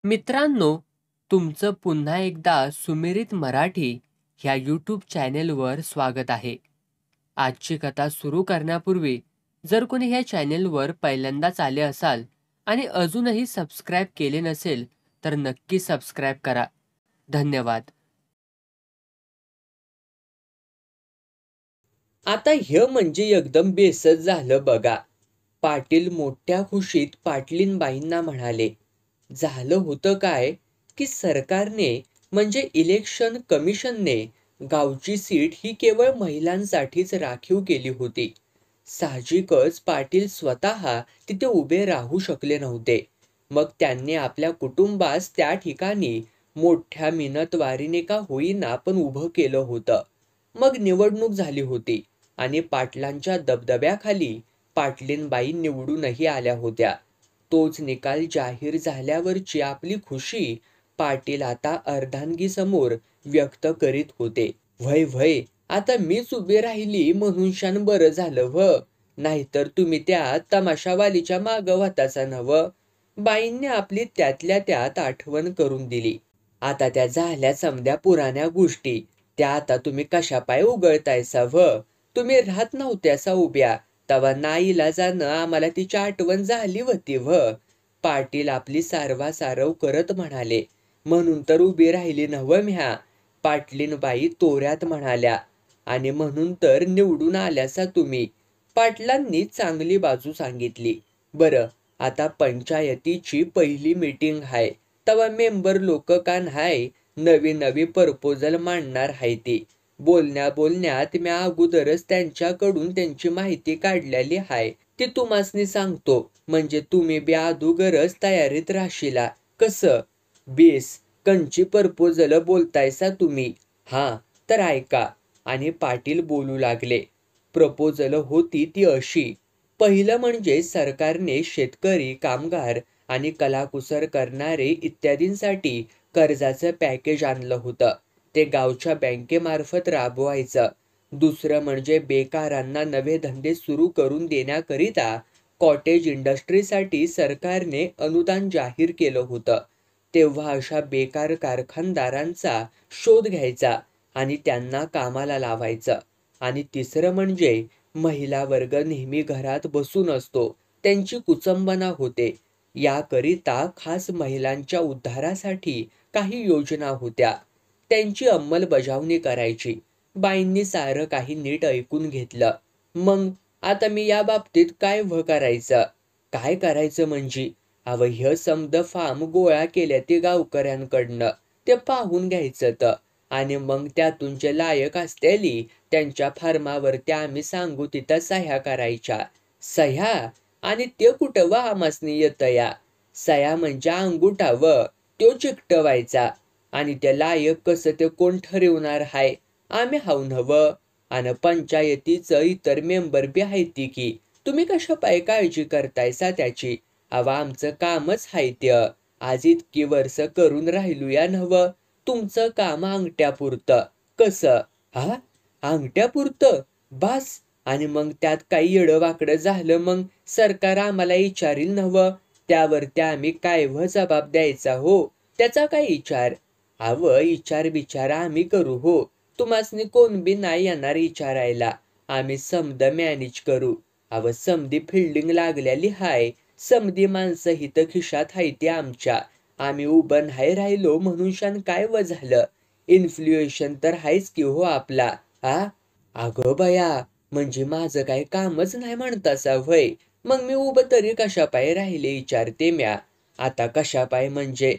मित्रांनो, तुमचं पुन्हा एकदा सुमिरित मराठी ह्या यूट्यूब चॅनेलवर स्वागत आहे. आजची कथा सुरू करण्यापूर्वी जर कोणी ह्या चॅनेलवर पहिल्यांदाच आले असाल आणि अजूनही सबस्क्राईब केले नसेल तर नक्की सबस्क्राईब करा. धन्यवाद. आता हे म्हणजे एकदम बेसच झालं बघा. पाटील मोठ्या खुशीत पाटलीनबाईंना म्हणाले, झालं होतं काय की सरकारने म्हणजे इलेक्शन कमिशनने गावची सीट ही केवळ महिलांसाठीच राखीव केली होती. साहजिकच पाटील स्वतः तिथे उभे राहू शकले नव्हते. मग त्यांनी आपल्या कुटुंबास त्या ठिकाणी मोठ्या मिनतवारीने का होईना पण उभं केलं होतं. मग निवडणूक झाली होती आणि पाटलांच्या दबदब्याखाली पाटलीनबाई निवडूनही आल्या होत्या. तोच निकाल जाहीर झाल्यावरची आपली खुशी पाटील आता अर्धांगीसमोर व्यक्त करीत होते. व्हय व्हय, आता मीच उभी राहिली म्हणून शान बरं झालं नाहीतर तुम्ही त्या तमाशावालीच्या मागं होतासा नव. बाईंनी आपली त्यातल्या त्यात आठवण करून दिली. आता त्या झाल्या समध्या पुराण्या गोष्टी. त्या आता तुम्ही कशा पाय उघळतायसा तुम्ही राहत नव्हत्यासा उभ्या तवा नाईलाजानं आम्हाला तिची आठवण झाली होती पाटील आपली सारवासारव करत म्हणाले. म्हणून तर उभी राहिली नव्ह म्या. पाटलीनबाई तोऱ्यात म्हणाल्या. आणि म्हणून तर निवडून आल्यासा तुम्ही. पाटलांनी चांगली बाजू सांगितली. बरं, आता पंचायतीची पहिली मीटिंग हाय. तवा मेंबर लोक का नाही नवी नवी प्रपोजल मांडणार हाय ती. बोलण्यात मी अगोदरच त्यांच्याकडून त्यांची माहिती काढलेली हाय. ती तुम्हासनी सांगतो म्हणजे तुम्ही बी अगोदरच तयारीत राहशीला. कसं? बेस, कंची प्रपोजल बोलतायसा तुम्ही? हां, तर ऐका. आणि पाटील बोलू लागले. प्रपोजल होती ती अशी. पहिलं म्हणजे सरकारने शेतकरी, कामगार आणि कलाकुसर करणारे इत्यादींसाठी कर्जाचं पॅकेज आणलं होतं. ते गावच्या बँकेमार्फत राबवायचं. दुसरं म्हणजे बेकारांना नवे धंदे सुरू करून देण्याकरिता कॉटेज इंडस्ट्रीसाठी सरकारने अनुदान जाहीर केलं होतं. तेव्हा अशा बेकार कारखानदारांचा शोध घ्यायचा आणि त्यांना कामाला लावायचं. आणि तिसरं म्हणजे महिला वर्ग नेहमी घरात बसून असतो. त्यांची कुचंबना होते. याकरिता खास महिलांच्या उद्धारासाठी काही योजना होत्या. त्यांची अंमलबजावणी करायची. बाईंनी सारं काही नीट ऐकून घेतलं. मग आता मी या बाबतीत काय करायचं? काय करायचं म्हणजे? अव ह्य समद फार्म गोळा केल्या ते गावकऱ्यांकडनं. ते पाहून घ्यायचं तर. आणि मग त्यातून जे लायक असतेली त्यांच्या फार्मावरती आम्ही सांगू तिथं सह्या करायच्या. सह्या? आणि ते कुठं व आमासनी येतं या? सह्या म्हणजे अंगुठा तो चिकटवायचा. आणि ते लायक कसं ते कोण ठरवणार हाय? आम्ही हाव नव. आणि पंचायतीचं इतर मेंबर बी हायती की. तुम्ही कशा पाय काळजी करतायसा त्याची? अव आमचं कामच हाय ते. आज इतकी वर्ष करून राहिलूया नव. तुमचं काम अंगठ्यापुरतं. कसं? हा? अंगठ्यापुरतं? बास. आणि मग त्यात काही येडं झालं मग सरकार आम्हाला विचारील नव. त्यावरती आम्ही काय जबाब द्यायचा त्याचा काय विचार? विचार बिचार आम्ही करू तुम्हासनी कोण बी नाही येणार विचारायला. आम्ही समद मॅनेज करू. समधी फिल्डिंग लागलेली हाय. समधी माणसं हित खिशात हायती आमच्या. आम्ही उभं नाही राहिलो म्हणून शान काय झालं? इन्फ्लुएशन तर हायच की आपला. अगं बया, म्हणजे माझं काही कामच नाही म्हणतासा व्हय? मग मी उभं तरी कशा पाय राहिले विचारते म्या. आता कशा पाय म्हणजे?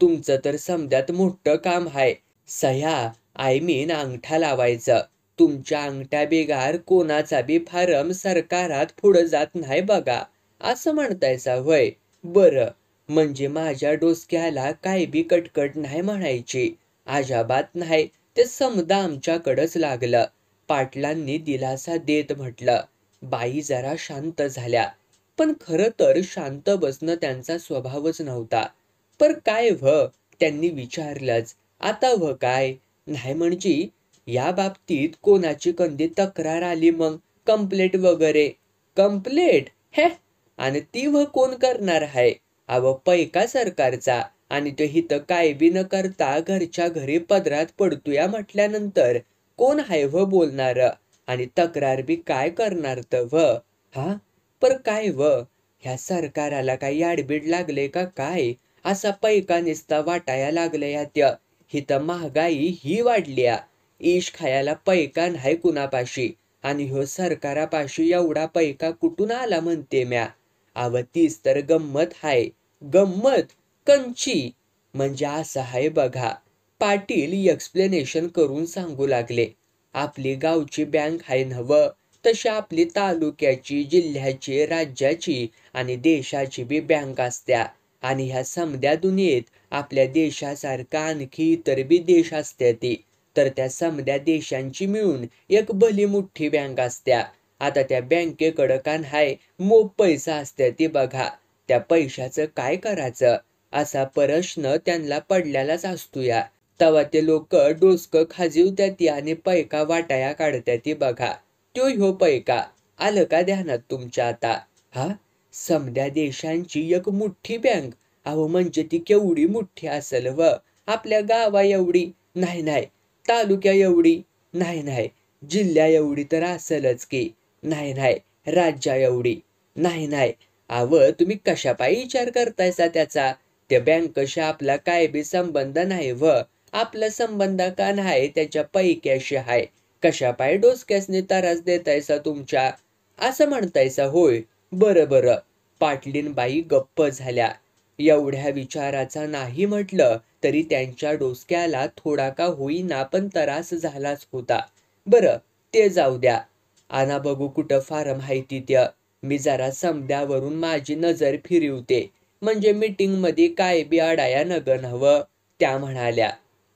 तुमचं तर समद्यात मोठं काम हाय. सह्या, आय मीन अंगठा लावायचं. तुमच्या अंगठ्या बिगार कोणाचा बी फारम सरकारात पुढं जात नाही बघा. असं म्हणतायसा व्हय? बरं, म्हणजे माझ्या डोसक्याला काय बी कटकट नाही म्हणायची. अजाबात नाही. ते समदा आमच्याकडंच लागलं. पाटलांनी दिलासा देत म्हटलं. बाई जरा शांत झाल्या. पण खरं तर शांत बसणं त्यांचा स्वभावच नव्हता. पर काय त्यांनी विचारलंच. आता काय? नाही म्हणजे या बाबतीत कोणाची कंदी तक्रार आली मग? कंप्लेंट वगैरे? कंप्लेंट? हे? आणि ती कोण करणार आहे? पैका सरकारचा. आणि तो हिथं काय बी न करता घरच्या घरी पदरात पडतोया म्हटल्यानंतर कोण हाय व बोलणार आणि तक्रार बी काय करणार तर व हा पर काय व ह्या सरकाराला काय याडबीड लागले का काय असा पैका निसता वाटाया लागले त्या हिथं महागाई ही वाढल्या इश खायला पैका नाही कुणापाशी आणि ह्यो सरकारापाशी एवढा पैका कुठून आला म्हणते म्या अव तीच तर गंमत हाय गंमत कंची म्हणजे असं हाय बघा पाटील एक्सप्लेनेशन करून सांगू लागले आपली गावची बँक हाय नव तशी आपली तालुक्याची जिल्ह्याची राज्याची आणि देशाची बी बँक असत्या आणि ह्या समद्या दुनियेत आपल्या देशासारखा आणखी इतर बी देश असत्याती तर त्या समद्या देशांची मिळून एक भली मोठी बँक असत्या आता त्या बँकेकडं का हाय मोप पैसा असत्या ती बघा त्या पैशाचं काय करायचं असा प्रश्न त्यांना पडलेलाच असतोया तवा ते लोक डोसकं खाजीवत्याती आणि पैका वाटाया काढत्याती बघा त्यो ह्यो पैका आलं का ध्यानात तुमच्या आता हा समद्या देशांची एक मोठी बँक अहो म्हणजे ती केवढी मोठी असेल व आपल्या गावा एवढी नाही तालुक्या एवढी नाही जिल्ह्या एवढी तर असेलच की नाही राज्या एवढी नाही अव तुम्ही कशापायी विचार करतायसा त्याचा त्या बँकशी आपला काय बी संबंध नाही व आपला संबंध का नाही त्याच्या पैक्याशी हाय कशापायी डोसक्यासने त्रास देतायसा तुमच्या असं म्हणतायसा होय बरं पाटलीनबाई गप्प झाल्या एवढ्या विचाराचा नाही म्हटलं तरी त्यांच्या डोसक्याला थोडा का होईना पण त्रास झालाच होता बरं ते जाऊ द्या आना बघू कुठं फारम हायती त्या मी जरा समद्यावरून माझी नजर फिरवते म्हणजे मीटिंग मध्ये काय बी अडाया नगन हवं त्या म्हणाल्या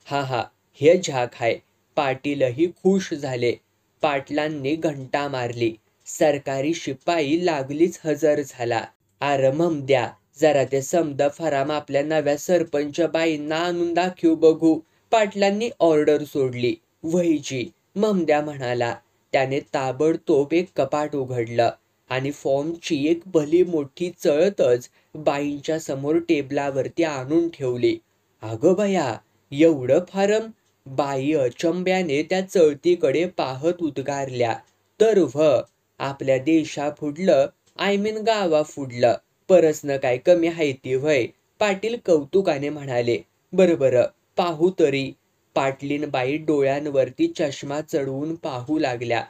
हा हे झाक हाय पाटीलही खुश झाले पाटलांनी घंटा मारली सरकारी शिपाई लागलीच हजर झाला अरे ममद्या जरा ते समद फराम आपल्या नव्या सरपंच बाईंना आणून दाखवू बघू पाटलांनी ऑर्डर सोडली वहीची ममद्या म्हणाला त्याने ताबडतोब एक कपाट उघडलं आणि फॉर्मची एक भली मोठी चळतच बाईंच्या समोर टेबलावरती आणून ठेवली अगं बया एवढं फारम बाई अचंब्याने त्या चळतीकडे पाहत उद्गारल्या तर आपल्या देशा फुडलं गावा फुडलं परसनं काय कमी हायती व्हय पाटील कौतुकाने म्हणाले बरं पाहू तरी पाटलीनबाई डोळ्यांवरती चष्मा चढवून पाहू लागल्या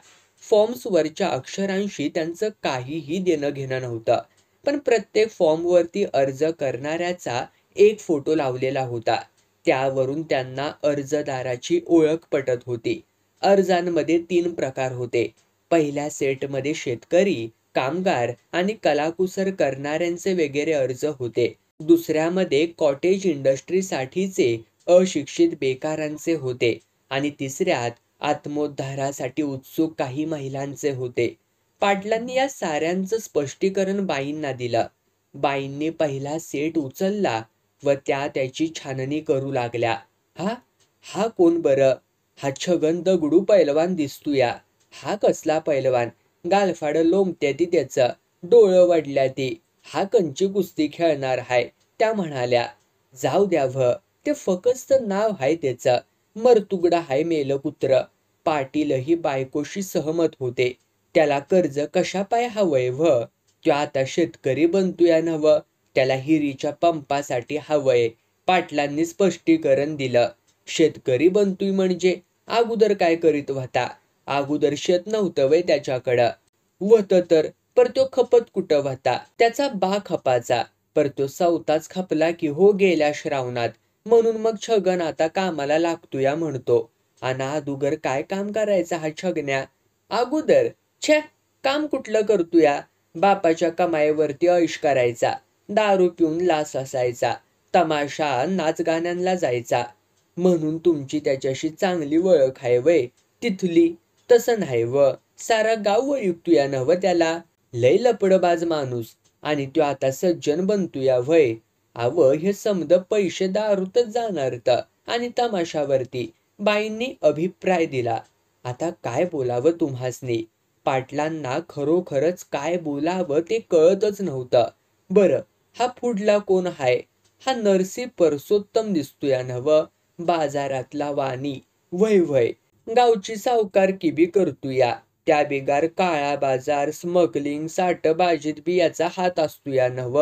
फॉर्म्सवरच्या अक्षरांशी त्यांचं काहीही देणं घेणं नव्हतं पण प्रत्येक फॉर्मवरती अर्ज करणाऱ्याचा एक फोटो लावलेला होता त्यावरून त्यांना अर्जदाराची ओळख पटत होती अर्जांमध्ये 3 प्रकार होते पहिल्या सेटमध्ये शेतकरी कामगार आणि कलाकुसर करणाऱ्यांचे वगैरे अर्ज होते दुसऱ्यामध्ये कॉटेज इंडस्ट्रीसाठीचे अशिक्षित बेकारांचे होते आणि तिसऱ्यात आत्मोद्धारासाठी उत्सुक काही महिलांचे होते पाटलांनी या साऱ्यांचं स्पष्टीकरण बाईंना दिलं बाईंनी पहिला सेट उचलला व त्याची छाननी करू लागल्या हा कोण बरं हा छगन दगडू पैलवान दिसतोया हा कसला पैलवान गालफाड लोंबत्या ती त्याचं डोळं वाढल्या ती हा कंची कुस्ती खेळणार हाय त्या म्हणाल्या जाऊ द्या ते फकस्त नाव हाय त्याचं मरतुगडा हाय मेलं कुत्र पाटीलही बायकोशी सहमत होते त्याला कर्ज कशा पाय हवंय तो आता शेतकरी बनतोया नव त्याला हिरीच्या पंपासाठी हवंय पाटलांनी स्पष्टीकरण दिलं शेतकरी बनतोय म्हणजे अगोदर काय करीत होता अगोदर शेत नव्हतं वय त्याच्याकडं होतं तर पर तो खपत कुठं होता त्याचा बा खपाचा पर तो सवताच खपला की हो गेल्या श्रावणात म्हणून मग छगन आता कामाला लागतोया म्हणतो आणि अगोदर काय काम करायचं हा छगण्या अगोदर काम कुठलं करतोया बापाच्या कमाईवरती ऐश करायचा दारू पिऊन लास असायचा तमाशा नाच गाण्यांना जायचा म्हणून तुमची त्याच्याशी चांगली ओळख आहे वय तिथली तसं नाही सारा गाव ओळखतोया नव त्याला लय लपडबाज माणूस आणि तो आता सज्जन बनतोया वय हे समद पैसे दारूतच जाणार आणि तमाशावरती बाईंनी अभिप्राय दिला आता काय बोलावं तुम्हासनी पाटलांना खरोखरच काय बोलावं ते कळतच नव्हतं बरं हा पुढला कोण हाय हा नरसी परसोत्तम दिसतोय नव, बाजारातला वाणी. वय वय, गावची सावकारकी बी करतोया. त्या बिगार काळा बाजार, स्मगलिंग, साठबाजीत बी याचा हात असतोया नव.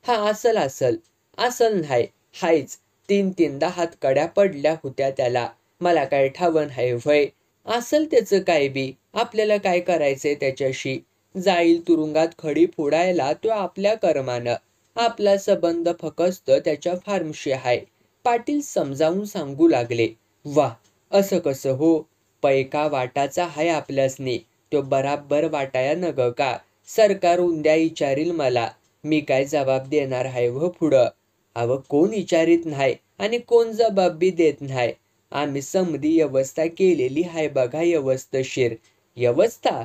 हा असल असल असल नाही, हायच. तीनदा हातकड्या पडल्या होत्या त्याला. मला काय ठावण आहे व्हय. असल त्याचं काय बी, आपल्याला काय करायचंय त्याच्याशी. जाईल तुरुंगात खडी फोडायला तो आपल्या कर्मानं. आपला संबंध फकस्त त्याच्या फार्मशी हाय. पाटील समजावून सांगू लागले. वा, असं कसं हो? पैका वाटाचा हाय आपल्यासनी. तो बराबर वाटाया नग का? सरकार उद्या विचारील मला. मी काय जबाब देणार हाय व पुढं? अव कोण विचारित नाही आणि कोण जबाब बी देत नाही. आम्ही समधी व्यवस्था केलेली हाय बघा व्यवस्थेशीर. व्यवस्था?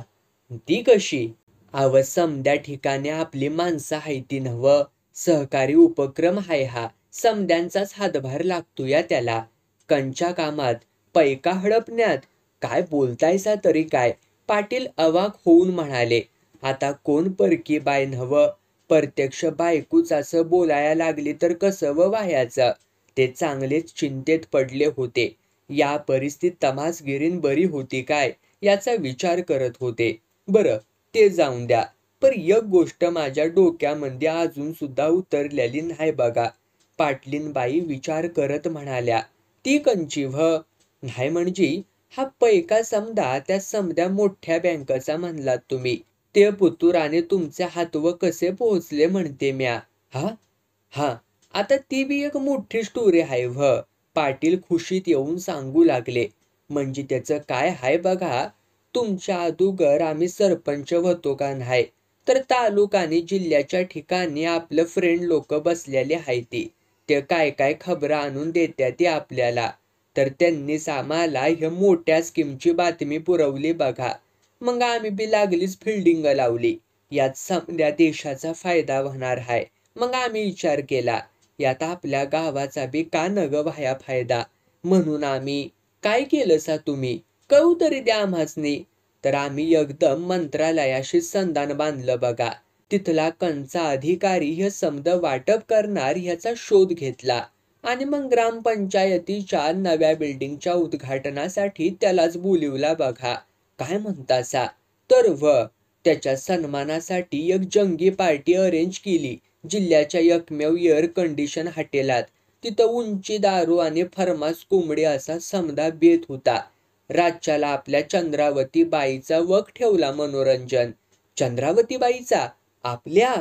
ती कशी? अव समद्या ठिकाणी आपली माणसं हायती नव्ह. सहकारी उपक्रम हाय हा. समद्यांचाच हातभार लागतो या त्याला. कंच्या कामात, पैका हडपण्यात. काय बोलतायसा तरी काय? पाटील अवाक होऊन म्हणाले. आता कोण परकी बाय नव्ह. प्रत्यक्ष बायकूच असं बोलायला लागली तर कसं व वाह्याचं? ते चांगलेच चिंतेत पडले होते. या परिस्थितीत तमासगिरीन बरी होती काय याचा विचार करत होते. बरं, ते जाऊन द्या. पर एक गोष्ट माझ्या डोक्यामध्ये अजून सुद्धा उतरलेली नाही बघा. पाटलीनबाई विचार करत म्हणाल्या. ती कंची व्ह? नाही म्हणजे हा पैका समजा त्या समद्या मोठ्या बँकेचा म्हणलात तुम्ही. ते पुतुराने तुमचे हातव कसे पोहोचले म्हणते म्या. हा हा, आता ती बी एक मोठी स्टोरी आहे व्ह. पाटील खुशीत येऊन सांगू लागले. म्हणजे त्याचं काय हाय बघा. तुमच्या अदुगर आम्ही सरपंच होतो का नाही, तर तालुका आणि जिल्ह्याच्या ठिकाणी आपलं फ्रेंड लोक बसलेले हायती. ते काय काय खबरं आणून देत्या ती आपल्याला. तर त्यांनीच आम्हाला ह्या मोठ्या स्कीमची बातमी पुरवली बघा. मग आम्ही बी लागलीच फिल्डिंग लावली. यात समद्या देशाचा फायदा होणार हाय. मग आम्ही विचार केला, यात आपल्या गावाचा बी का नग व्हाया फायदा. म्हणून आम्ही, काय केलं सा तुम्ही? कळू तरी द्या आम्हासनी. तर आम्ही एकदम मंत्रालयाशी संधान बांधलं बघा. तिथला कंचा अधिकारी हे समद वाटप करणार ह्याचा शोध घेतला. आणि मग ग्रामपंचायतीच्या नव्या बिल्डिंगच्या उद्घाटनासाठी त्यालाच बोलिवला बघा. काय म्हणतासा? तर व त्याच्या सन्मानासाठी एक जंगी पार्टी अरेंज केली. जिल्ह्याच्या एकमेव एअर कंडिशन हॉटेलात. तिथं उंची दारू आणि फर्मास कोंबडी असा समदा बेत होता. राज्याला आपल्या चंद्रावती बाईचा वक ठेवला मनोरंजन. चंद्रावती बाईचा? आपल्या?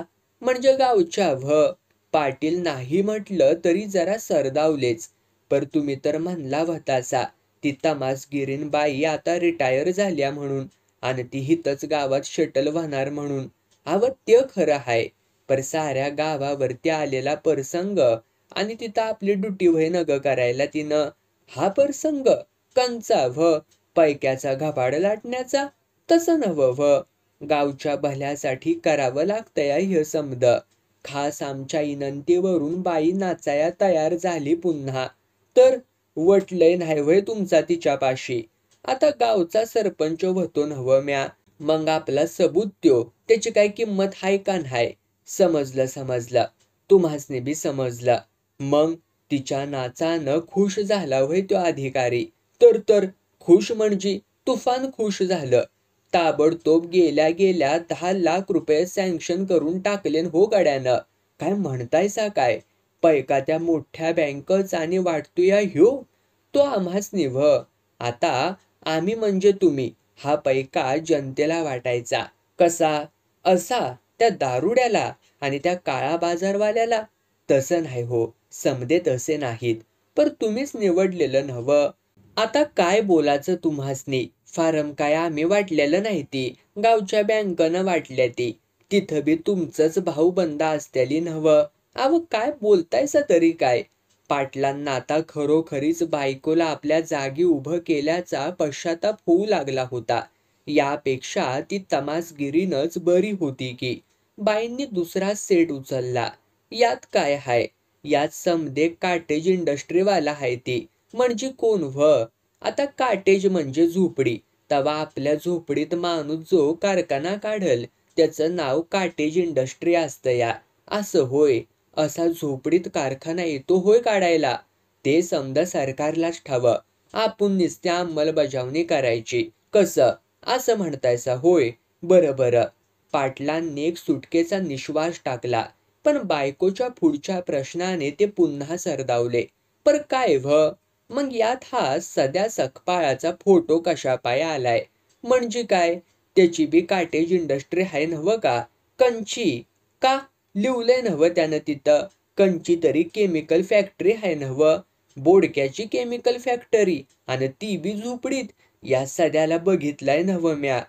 म्हणजे गावच्या व्ह. पाटील नाही म्हटलं तरी जरा सरदावलेच. पर तुम्ही तर म्हणला होतासा ती तमासगिरीन बाई आता रिटायर झाल्या म्हणून, आणि ती हितच गावात शटल होणार म्हणून. अव ते खरं हाय. पर साऱ्या गावावरती आलेला प्रसंग आणि तिथं आपली ड्युटी व्हय नग करायला तिनं. हा प्रसंग कंचा व्ह? पैक्याचा घबाड लाटण्याचा? तसं नव्ह व्ह. गावच्या भल्यासाठी करावं लागतंय हे समद. खास आमच्या विनंतीवरून बाई नाचाया तयार झाली पुन्हा. तर वटलय नाही व्हय तुमचा तिच्यापाशी. आता गावचा सरपंच होतो नव्ह म्या. मग आपला सबूत त्यो, त्याची काय किंमत हाय का नाही? समजलं समजलं. तुम्हासनी बी समजलं. मग तिच्या नाचानं खुश झाला व्हय तो अधिकारी. तर खुश म्हणजे तुफान खुश झालं. ताबडतोब गेल्या गेल्या 10 लाख रुपये सँक्शन करून टाकले हो गड्यानं. काय म्हणतायसा काय? पैका त्या मोठ्या बँकच आणि वाटतोय ह्यो. तो आम्हासनी व्ह. आता आम्ही म्हणजे तुम्ही. हा पैका जनतेला वाटायचा. कसा? असा त्या दारुड्याला आणि त्या काळा बाजारवाल्याला? तसं नाही हो, समदे तसे नाहीत. पर तुम्हीच निवडलेलं नव्ह. आता काय बोलायचं तुम्हासनी? फारम काय आम्ही वाटलेलं नाही ती, गावच्या बँकनं वाटल्या ती. तिथं बी तुमचंच भाऊबंद असतेली नव्ह. अव काय बोलतायसा तरी काय? पाटलांना आता खरोखरीच बायकोला आपल्या जागी उभं केल्याचा पश्चाताप होऊ लागला होता. यापेक्षा ती तमासगिरीनच बरी होती की. बाईंनी दुसरा सेट उचलला. यात काय हाय? यात समदे काटेज इंडस्ट्रीवाला हाय ती. म्हणजे कोण व्ह? आता काटेज म्हणजे झोपडी. तवा आपल्या झोपडीत माणूस जो कारखाना काढल त्याचं नाव काटेज इंडस्ट्री असतं या. असं होय. असा झोपडीत कारखाना येतो होय काढायला? ते समजा सरकारलाच ठावं. आपण नुसत्या अंमलबजावणी करायची. कसं? असं म्हणतायसा होय. बरं. पाटलांनी एक सुटकेचा निश्वास टाकला. पण बायकोच्या पुढच्या प्रश्नाने ते पुन्हा सरदावले. पर काय मग यात हा सध्या सकपाळाचा फोटो कशापायी आलाय? म्हणजे काय? त्याची बी काटेज इंडस्ट्री आहे नव्ह का? कंची? का? लिवलंय नव्ह त्यानं तिथं. कंची तरी केमिकल फॅक्टरी आहे नव्ह. बोडक्याची केमिकल फॅक्टरी आणि ती बी झोपडीत. या सध्याला बघितलाय नव्ह म्या.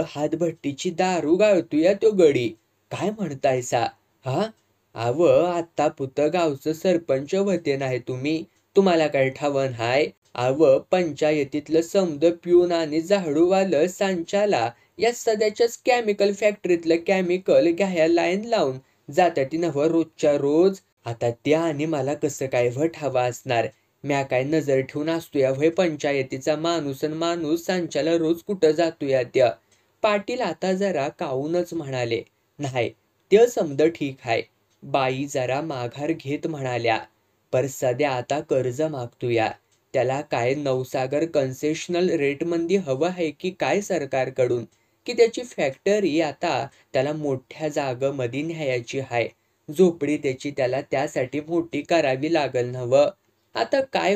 हातभट्टीची दारू गाळतोय तो गडी. काय म्हणतायसा? हा? आत्ता पुतं गावचं सरपंच होते नाही तुम्ही. तुम्हाला काय ठावण हाय? पंचायतीतलं समद पिऊन आणि झाडूवालं सांच्याला या सध्याच्याच केमिकल फॅक्टरीतलं केमिकल घ्यायला लाईन लावून जातात नव्ह रोजच्या रोज. आता त्या आणि मला कसं काय ठावा असणार? म्या काय नजर ठेवून असतोया पंचायतीचा माणूस सांच्याला रोज कुठं जातोया त्या? पाटील आता जरा काऊनच म्हणाले. नाही, ते समद ठीक आहे. बाई जरा माघार घेत म्हणाल्या. पर सध्या आता कर्ज मागतोया. त्याला काय नवसागर कन्सेशनल रेटमध्ये हवं आहे की काय सरकारकडून? की त्याची फॅक्टरी आता त्याला मोठ्या जागेमध्ये न्यायची आहे. झोपडी त्याची त्याला त्यासाठी मोठी करावी लागल नव्ह. आता काय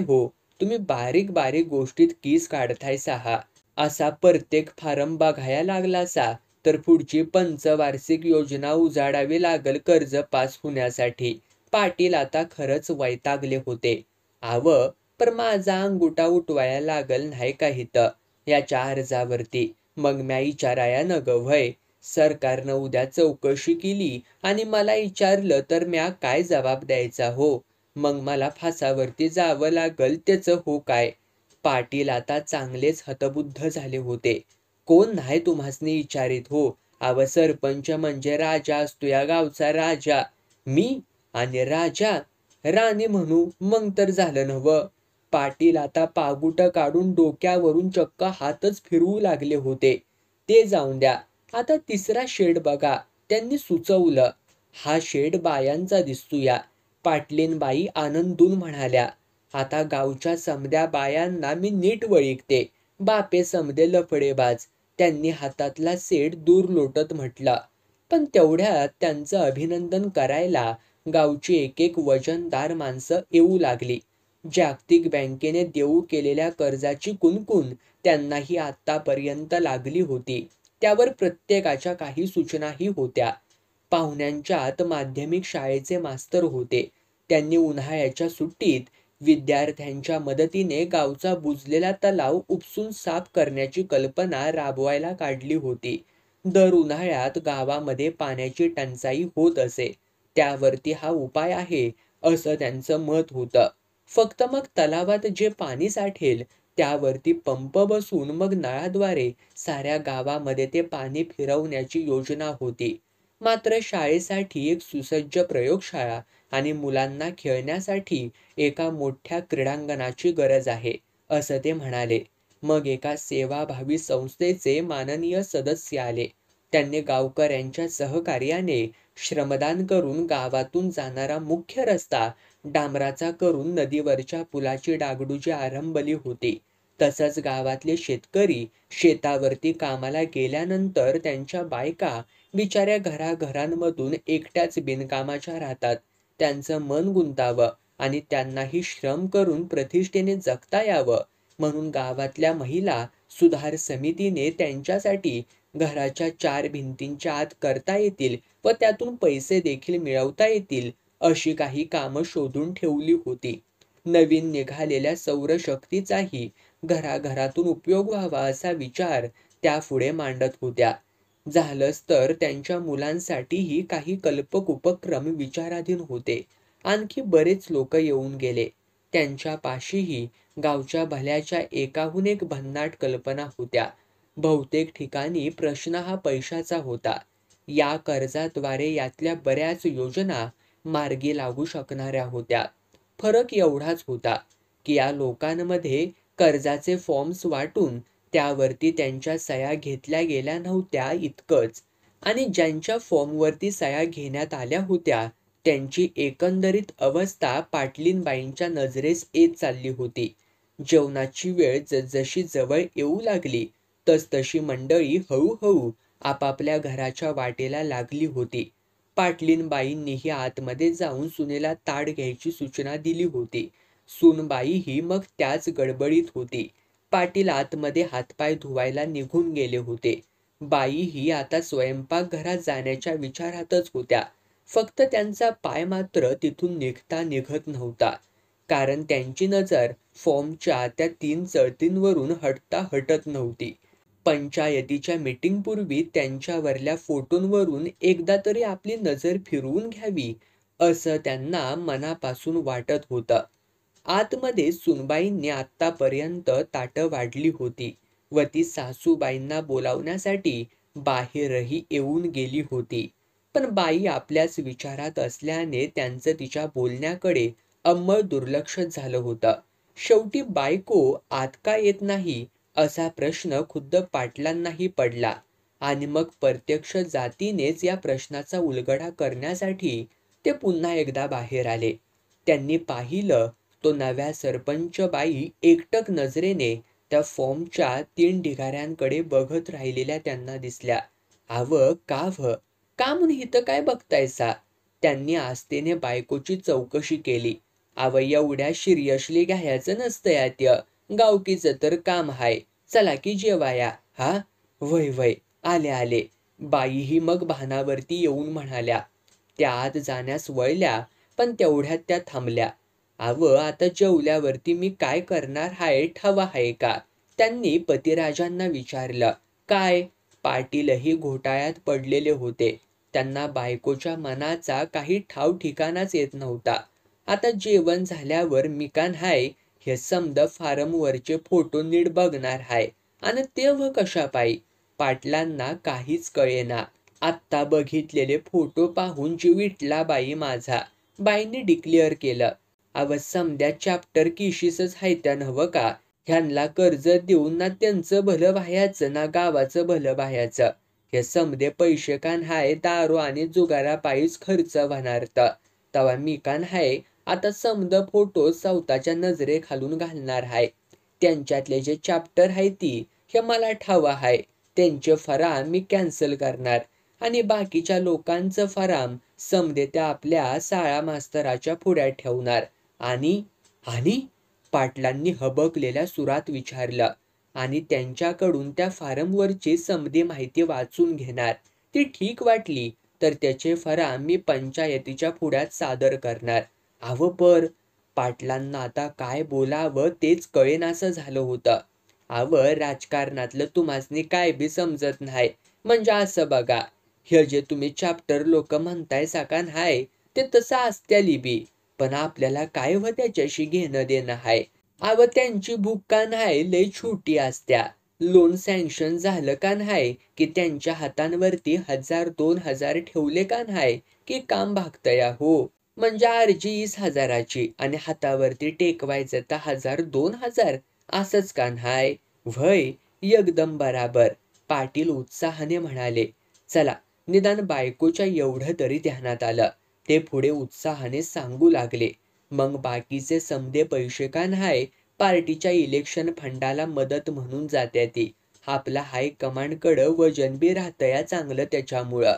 तुम्ही बारीक बारीक गोष्टीत कीस काढतायसा हा. असा प्रत्येक फारम बघायला लागलासा तर पुढची पंचवार्षिक योजना उजाडावी लागल कर्ज पास होण्यासाठी. पाटील आता खरंच वैतागले होते. पर माझा अंगुठा उठवायला लागल नाही का इथं याच्या अर्जावरती? मग म्या विचाराया न ग सरकारनं उद्या चौकशी केली आणि मला विचारलं तर म्या काय जबाब द्यायचा मग मला फासावरती जावं लागल त्याचं काय? पाटील आता चांगलेच हतबुद्ध झाले होते. कोण नाही तुम्हासनी विचारित सरपंच म्हणजे राजा असतो या गावचा राजा. मी आणि राजा राणी म्हणू मग तर झालं नव्ह. पाटील आता पागुट काढून डोक्यावरून चक्क हातच फिरवू लागले होते. ते जाऊन द्या. आता तिसरा शेड बघा. त्यांनी सुचवलं. हा शेड बायांचा दिसतोया. पाटलीनबाई आनंदून म्हणाल्या. आता गावच्या समद्या बायांना मी नीट वळिकते. बापे समदे लफडेबाज. त्यांनी हातातला सेट दूर लोटत म्हटलं. पण तेवढ्यात त्यांचं अभिनंदन करायला गावची एक वजनदार माणसं येऊ लागली. जागतिक बँकेने देऊ केलेल्या कर्जाची कुणकुण त्यांनाही आतापर्यंत लागली होती. त्यावर प्रत्येकाच्या काही सूचनाही होत्या. पाहुण्यांच्यात माध्यमिक शाळेचे मास्तर होते. त्यांनी उन्हाळ्याच्या सुट्टीत विद्यार्थ्यांच्या मदतीने गावचा बुजलेला तलाव उपसून साफ करण्याची कल्पना राबवायला काढली होती. दर उन्हाळ्यात गावामध्ये पाण्याची टंचाई होत असे. त्यावरती हा उपाय आहे असं त्यांचं मत होतं. फक्त मग तलावात जे पाणी साठेल त्यावरती पंप बसून मग नळाद्वारे साऱ्या गावामध्ये ते पाणी फिरवण्याची योजना होती. मात्र शाळेसाठी एक सुसज्ज प्रयोगशाळा आणि मुलांना खेळण्यासाठी एका मोठ्या क्रीडांगणाची गरज आहे असं ते म्हणाले. मग एका सेवाभावी संस्थेचे माननीय सदस्य आले. त्यांनी गावकऱ्यांच्या सहकार्याने श्रमदान करून गावातून जाणारा मुख्य रस्ता डांबराचा करून नदीवरच्या पुलाची डागडुजी आरंभली होती. तसंच गावातले शेतकरी शेतावरती कामाला गेल्यानंतर त्यांच्या बायका बिचाऱ्या घराघरांमधून एकट्याच बिनकामाच्या राहतात. त्यांचं मन गुंतावं आणि त्यांनाही श्रम करून प्रतिष्ठेने जगता यावं म्हणून गावातल्या महिला सुधार समितीने त्यांच्यासाठी घराच्या 4 भिंतींच्या आत करता येतील व त्यातून पैसे देखील मिळवता येतील अशी काही कामं शोधून ठेवली होती. नवीन निघालेल्या सौरशक्तीचाही घराघरातून उपयोग व्हावा असा विचार त्या पुढे मांडत होत्या. झालंच तर त्यांच्या मुलांसाठीही काही कल्पक उपक्रम विचाराधीन होते. आणखी बरेच लोक येऊन गेले. त्यांच्या पाशीही गावच्या भल्याच्या एकाहून एक भन्नाट कल्पना होत्या. बहुतेक ठिकाणी प्रश्न हा पैशाचा होता. या कर्जाद्वारे यातल्या बऱ्याच योजना मार्गी लागू शकणाऱ्या होत्या. फरक एवढाच होता की या लोकांमध्ये कर्जाचे फॉर्म्स वाटून त्यावरती त्यांच्या सह्या घेतल्या गेल्या नव्हत्या इतकंच. आणि ज्यांच्या फॉर्मवरती सह्या घेण्यात आल्या होत्या त्यांची एकंदरीत अवस्था पाटलीनबाईंच्या नजरेस येत चालली होती. जेवणाची वेळ जसजशी जवळ येऊ लागली तसतशी मंडळी हळूहळू आपापल्या घराच्या वाटेला लागली होती. पाटलीनबाईंनीही आतमध्ये जाऊन सुनेला ताट घ्यायची सूचना दिली होती. सूनबाईही मग त्याच गडबडीत होती. पाटील आतमध्ये हातपाय धुवायला निघून गेले होते. बाईही आता स्वयंपाकघरात जाण्याच्या विचारातच होत्या. फक्त त्यांचा पाय मात्र तिथून निघता निघत नव्हता. कारण त्यांची नजर फॉर्मच्या त्या 3 चळतींवरून हटता हटत नव्हती. पंचायतीच्या मीटिंगपूर्वी त्यांच्यावरल्या फोटोंवरून एकदा तरी आपली नजर फिरवून घ्यावी असं त्यांना मनापासून वाटत होतं. आतमध्ये सुनबाईंनी आत्तापर्यंत ताटं वाढली होती व ती सासूबाईंना बोलावण्यासाठी बाहेरही येऊन गेली होती. पण बाई आपल्याच विचारात असल्याने त्यांचं तिच्या बोलण्याकडे अंमळ दुर्लक्ष झालं होतं. शेवटी बायको आत का येत नाही असा प्रश्न खुद्द पाटलांनाही पडला आणि मग प्रत्यक्ष जातीनेच या प्रश्नाचा उलगडा करण्यासाठी ते पुन्हा एकदा बाहेर आले. त्यांनी पाहिलं तो नव्या सरपंच बाई एकटक नजरेने त्या फॉर्मच्या 3 ढिगाऱ्यांकडे बघत राहिलेल्या त्यांना दिसल्या. "आव का म्हणून इथं काय बघतायसा?" त्यांनी आस्तेने बायकोची चौकशी केली. "आव एवढ्या सिरियसली घ्यायचं नसतं यात, गावकीचं तर काम हाय, चला की जेवाया." "हा वय वय, आले." बाईही मग भानावरती येऊन म्हणाल्या. त्या आत जाण्यास वळल्या पण तेवढ्यात त्या थांबल्या. "आव आता जेवल्यावरती मी काय करणार हाय ठाव हाय का?" त्यांनी पतिराजांना विचारलं. "काय?" पाटीलही घोटाळ्यात पडलेले होते. त्यांना बायकोच्या मनाचा काही ठाव ठिकाणाच येत नव्हता. आता जेवण झाल्यावर मिकान हाय हे समद फारमवरचे फोटो नीट बघणार हाय आणि ते व कशा पायी. पाटलांना काहीच कळेना. आत्ता बघितलेले फोटो पाहून जीव विटला बाई माझा. बाईंनी डिक्लेअर केलं. "अव समद्या चॅप्टर किशीसच हायत्या नव्ह का? ह्यांना कर्ज देऊन ना त्यांचं भलं व्हायचं ना गावाचं भलं व्हायचं. हे समदे पैसे कान हाय दारू आणि जुगारापायीच खर्च होणार तवा मी कान हाय आता समद फोटो स्वतःच्या नजरे खालून घालणार हाय. त्यांच्यातले जे चॅप्टर हाय ती हे मला ठाव हाय. त्यांचे फराम मी कॅन्सल करणार आणि बाकीच्या लोकांचं फराम समदे त्या आपल्या शाळा मास्तराच्या पुढ्यात ठेवणार आणि पाटलांनी हबकलेल्या सुरात विचारलं. "आणि त्यांच्याकडून त्या फारमवरची समधी माहिती वाचून घेणार. ती ठीक वाटली तर त्याचे फराम मी पंचायतीच्या पुढ्यात सादर करणार." "आव पाटलांना आता काय बोलावं तेच कळेनासं झालं होतं. "आव राजकारणातलं तुम्हासनी काय बी समजत नाही. म्हणजे असं बघा, हे जे तुम्ही चॅप्टर लोक म्हणताय साकान हाय ते तसं असत्याली बी, पण आपल्याला काय व त्याच्याशी घेणं देणं हाय. अव त्यांची भूक का नाय लय छोटी असत्या. लोन सँक्शन झालं का नाय की त्यांच्या हातांवरती 1000-2000 ठेवले का नाय की काम भागतया हो. म्हणजे अर्जी 20,000ची आणि हातावरती टेकवायचं तर 1000-2000 असंच का नाय?" "व्हय, एकदम बराबर." पाटील उत्साहाने म्हणाले. "चला, निदान बायकोच्या एवढं तरी ध्यानात आलं." ते पुढे उत्साहाने सांगू लागले. "मग बाकीचे समदे पैसे का नाय पार्टीच्या इलेक्शन फंडाला मदत म्हणून जात्याती. आपला हायकमांडकडं वजन बी राहतया चांगलं त्याच्यामुळं."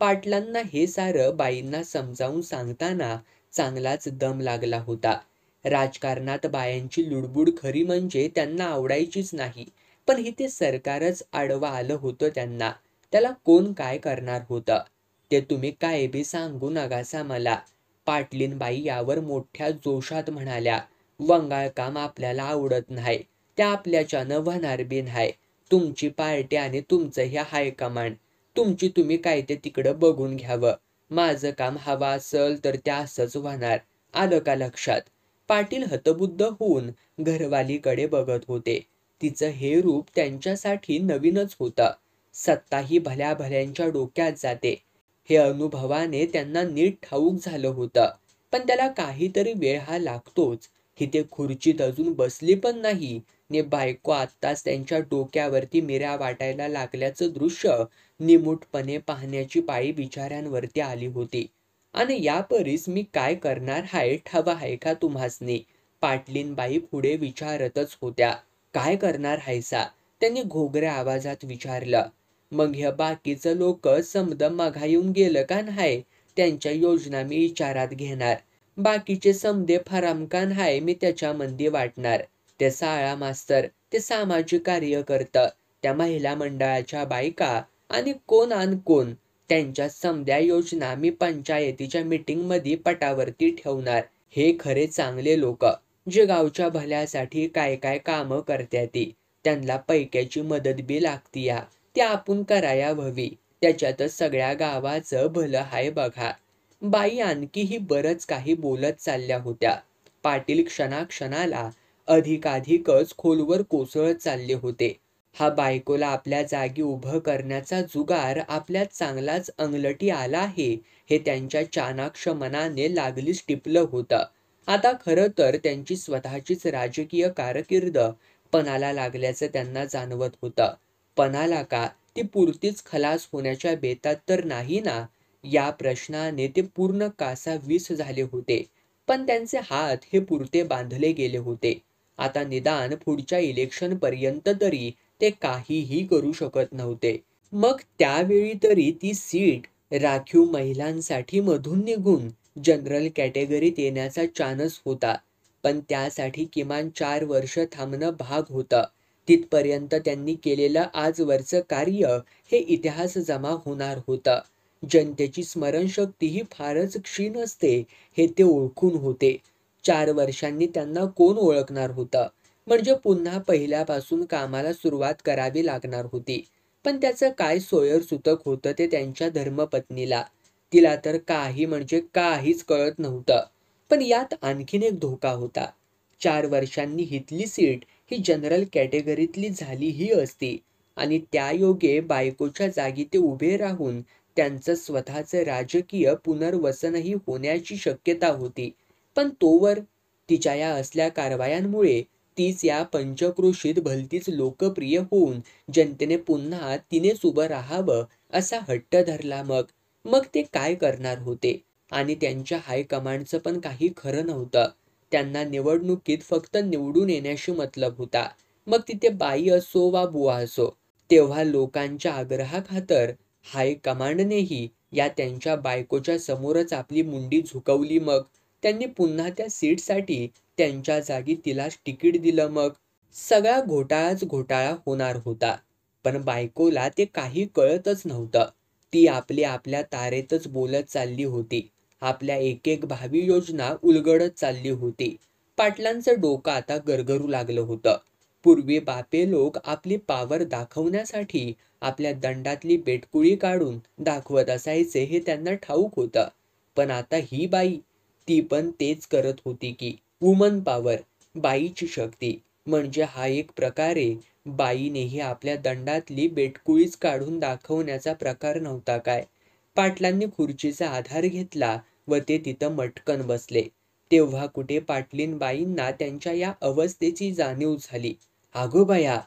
पाटलांना हे सारं बाईंना समजावून सांगताना चांगलाच दम लागला होता. राजकारणात बायांची लुडबुड खरी म्हणजे त्यांना आवडायचीच नाही. पण इथे सरकारच आडवं आलं होतं त्यांना. त्याला कोण काय करणार होतं? "ते तुम्ही काय बी सांगू नकासा मला." पाटलीनबाई यावर मोठ्या जोशात म्हणाल्या. "वंगाळ काम आपल्याला आवडत नाही. ते आपल्याच्यानं व्हणार बी नाही. तुमची पार्टी आणि तुमचं हे हायकमांड. तुमची तुम्ही काय ते तिकडं बघून घ्यावं. माझं काम हवं असल तर ते असंच होणार. आलं का लक्षात?" पाटील हतबुद्ध होऊन घरवालीकडे बघत होते. तिचं हे रूप त्यांच्यासाठी नवीनच होतं. सत्ता ही भल्या भल्यांच्या डोक्यात जाते हे अनुभवाने त्यांना नीट ठाऊक झालं होतं. पण त्याला काहीतरी वेळ हा लागतोच. इथे खुर्चीत अजून बसली पण नाही ने बायको आत्ताच त्यांच्या डोक्यावरती मिऱ्या वाटायला लागल्याचं दृश्य निमूटपणे पाहण्याची पाळी बिचाऱ्यांवरती आली होती. आणि या परीस मी काय करणार हाय ठाव हाय का तुम्हासनी? पाटलीनबाई पुढे विचारतच होत्या. काय करणार हायसा? त्यांनी घोगऱ्या आवाजात विचारलं. मग ह्या बाकीचं लोक समद मघा येऊन गेलं का न्हाय? त्यांच्या योजना मी विचारात घेणार. बाकीचे समदे फरामकान हाय मी त्याच्यामध्ये वाटणार. ते शाळा मास्तर, ते सामाजिक कार्यकर्ता, त्या महिला मंडळाच्या बायका आणि कोण आण कोण, त्यांच्या समद्या योजना मी पंचायतीच्या मीटिंग मध्ये पटावरती ठेवणार. हे खरे चांगले लोक, जे गावच्या भल्यासाठी काय काय काम करत्याती. त्यांना पैक्याची मदत बी लागती या, ती आपण कराया हवी. त्याच्यातच सगळ्या गावाचं भलं हाय बघा. बाई आणखीही बरंच काही बोलत चालल्या होत्या. पाटील क्षणाक्षणाला अधिकाधिकच खोलवर कोसळत चालले होते. हा बायकोला आपल्या जागी उभं करण्याचा जुगार आपल्यात चांगलाच अंगलटी आला आहे, हे त्यांच्या चाणाक्ष मनाने लागलीच टिपलं होतं. आता खरं तर त्यांची स्वतःचीच राजकीय कारकीर्द पणाला लागल्याचं त्यांना जाणवत होतं. पणाला का, ती पुरतीच खलास होण्याच्या बेतात तर नाही ना? या प्रश्नाने ते पूर्ण कासावीस झाले होते. पण त्यांचे हात हे पुरते बांधले गेले होते. आता निदान पुढच्या इलेक्शन पर्यंत तरी ते काहीही करू शकत नव्हते. मग त्यावेळी तरी ती सीट राखीव महिलांसाठी मधून निघून जनरल कॅटेगरीत येण्याचा चान्स होता. पण त्यासाठी किमान 4 वर्ष थांबणं भाग होतं. तिथपर्यंत त्यांनी केलेलं आजवरचं कार्य हे इतिहास जमा होणार होतं. जनतेची स्मरणशक्ती ही फारच क्षीण असते, हे ते ओळखून होते. 4 वर्षांनी त्यांना कोण ओळखणार होतं? म्हणजे पुन्हा पहिल्यापासून कामाला सुरुवात करावी लागणार होती. पण त्याचं काय सोयरसूतक होतं ते त्यांच्या धर्मपत्नीला. तिला तर काही म्हणजे काहीच कळत नव्हतं. पण यात आणखीन एक धोका होता. 4 वर्षांनी हितली सीट ही जनरल कॅटेगरीतली झालीही असती आणि त्यायोगे बायकोच्या जागी ते उभे राहून त्यांचं स्वतःचं राजकीय पुनर्वसनही होण्याची शक्यता होती. पण तोवर तिच्या या असल्या कारवायांमुळे तीच या पंचक्रोशीत भलतीच लोकप्रिय होऊन जनतेने पुन्हा तिनेच उभं राहावं असा हट्ट धरला. मग ते काय करणार होते? आणि त्यांच्या हायकमांडचं पण काही खरं नव्हतं. त्यांना निवडणुकीत फक्त निवडून येण्याशी मतलब होता. मग तिथे बाई असो वा बुवा असो. तेव्हा लोकांच्या आग्रहाखातर हायकमांडनेही या त्यांच्या बायकोच्या समोरच आपली मुंडी झुकवली. मग त्यांनी पुन्हा त्या सीटसाठी त्यांच्या जागी तिलाच तिकीट दिलं. मग सगळा घोटाळाच घोटाळा होणार होता. पण बायकोला ते काही कळतच नव्हतं. ती आपल्या तारेतच बोलत चालली होती. आपल्या एक एक भावी योजना उलगडत चालली होती. पाटलांचं डोकं आता गरगरू लागलं होतं. पूर्वी बापे लोक आपली पावर दाखवण्यासाठी आपल्या दंडातली बेटकुळी काढून दाखवत असायचे हे त्यांना ठाऊक होतं. पण आता ही बाई, ती पण तेच करत होती की. वुमन पॉवर, बाईची शक्ती, म्हणजे हा एक प्रकारे बाईनेही आपल्या दंडातली बेटकुळीच काढून दाखवण्याचा प्रकार नव्हता काय? पाटलांनी खुर्चीचा आधार घेतला व ते तिथं मटकन बसले. तेव्हा कुठे पाटलीनबाईंना त्यांच्या या अवस्थेची जाणीव झाली. अगो बया,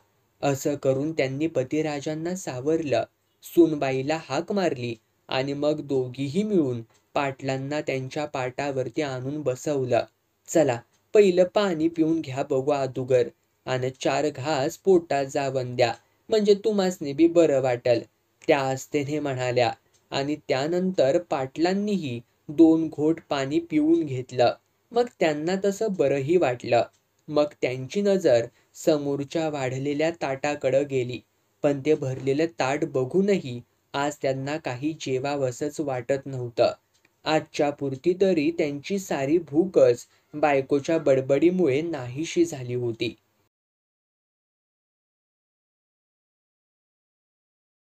असं करून त्यांनी पतिराजांना सावरलं. सूनबाईला हाक मारली आणि मग दोघीही मिळून पाटलांना त्यांच्या पाटावरती आणून बसवलं. चला, पहिलं पाणी पिऊन घ्या बघू अदुगर, आणि 4 घास पोटात जावं द्या, म्हणजे तुम्हासनी बी बरं वाटल, त्या आस्थेने म्हणाल्या. आणि त्यानंतर पाटलांनीही 2 घोट पाणी पिऊन घेतलं. मग त्यांना तसं बरंही वाटलं. मग त्यांची नजर समोरच्या वाढलेल्या ताटाकडं गेली. पण ते भरलेलं ताट बघूनही आज त्यांना काही जेवावसंच वाटत नव्हतं. आजच्या पुरती तरी त्यांची सारी भूकच बायकोच्या बडबडीमुळे नाहीशी झाली होती.